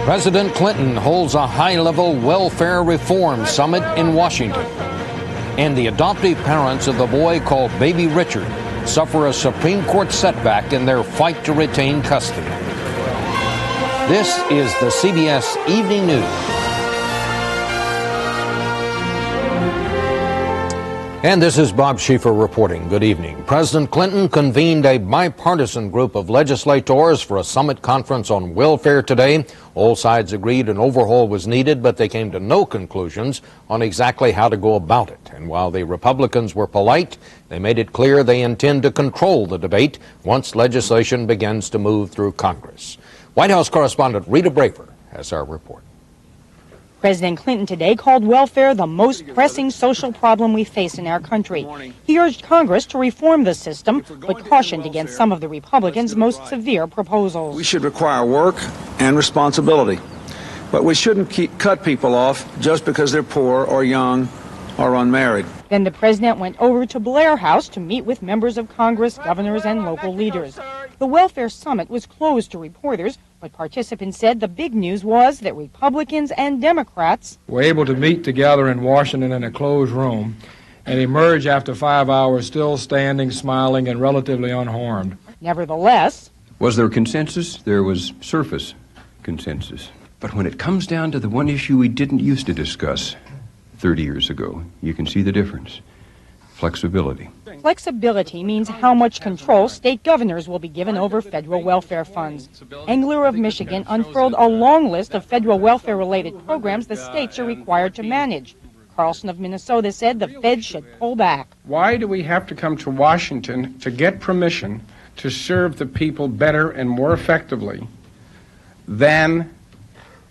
President Clinton holds a high-level welfare reform summit in Washington. And the adoptive parents of the boy called Baby Richard suffer a Supreme Court setback in their fight to retain custody. This is the CBS Evening News. And this is Bob Schieffer reporting. Good evening. President Clinton convened a bipartisan group of legislators for a summit conference on welfare today. All sides agreed an overhaul was needed, but they came to no conclusions on exactly how to go about it. And while the Republicans were polite, they made it clear they intend to control the debate once legislation begins to move through Congress. White House correspondent Rita Braver has our report. President Clinton today called welfare the most pressing social problem we face in our country. He urged Congress to reform the system, but cautioned against some of the Republicans' most severe proposals. We should require work and responsibility, but we shouldn't cut people off just because they're poor or young or unmarried. Then the president went over to Blair House to meet with members of Congress, governors, and local leaders. The welfare summit was closed to reporters, but participants said the big news was that Republicans and Democrats were able to meet together in Washington in a closed room and emerge after 5 hours still standing, smiling, and relatively unharmed. Nevertheless, was there consensus? There was surface consensus. But when it comes down to the one issue we didn't used to discuss 30 years ago, you can see the difference. Flexibility. Flexibility means how much control state governors will be given over federal welfare funds. Engler of Michigan unfurled a long list of federal welfare-related programs the states are required to manage. Carlson of Minnesota said the feds should pull back. Why do we have to come to Washington to get permission to serve the people better and more effectively than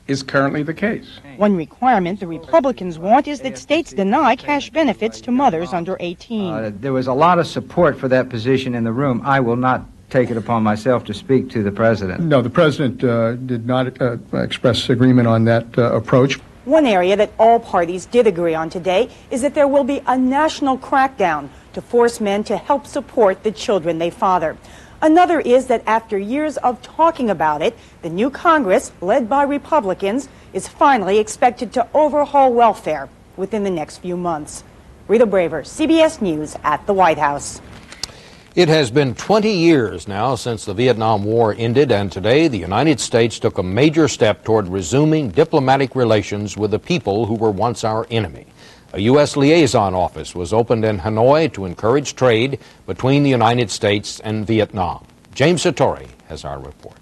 is currently the case? One requirement the Republicans want is that states deny cash benefits to mothers under 18. There was a lot of support for that position in the room. I will not take it upon myself to speak to the president. No, the president did not express agreement on that approach. One area that all parties did agree on today is that there will be a national crackdown to force men to help support the children they father. Another is that after years of talking about it, the new Congress, led by Republicans, is finally expected to overhaul welfare within the next few months. Rita Braver, CBS News at the White House. It has been 20 years now since the Vietnam War ended, and today the United States took a major step toward resuming diplomatic relations with the people who were once our enemy. A U.S. liaison office was opened in Hanoi to encourage trade between the United States and Vietnam. James Satori has our report.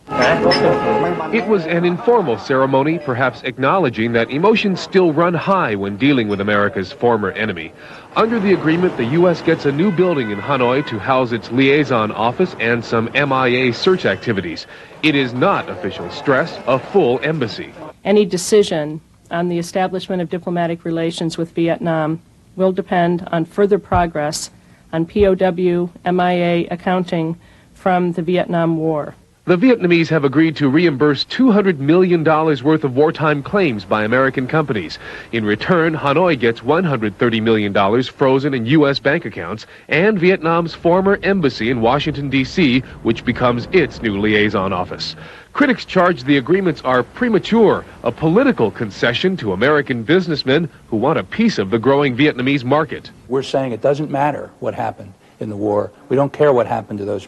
It was an informal ceremony, perhaps acknowledging that emotions still run high when dealing with America's former enemy. Under the agreement, the U.S. gets a new building in Hanoi to house its liaison office and some MIA search activities. It is not, officials stress, a full embassy. Any decision on the establishment of diplomatic relations with Vietnam will depend on further progress on POW MIA accounting from the Vietnam War. The Vietnamese have agreed to reimburse $200 million worth of wartime claims by American companies. In return, Hanoi gets $130 million frozen in U.S. bank accounts and Vietnam's former embassy in Washington, D.C., which becomes its new liaison office. Critics charge the agreements are premature, a political concession to American businessmen who want a piece of the growing Vietnamese market. We're saying it doesn't matter what happened in the war. We don't care what happened to those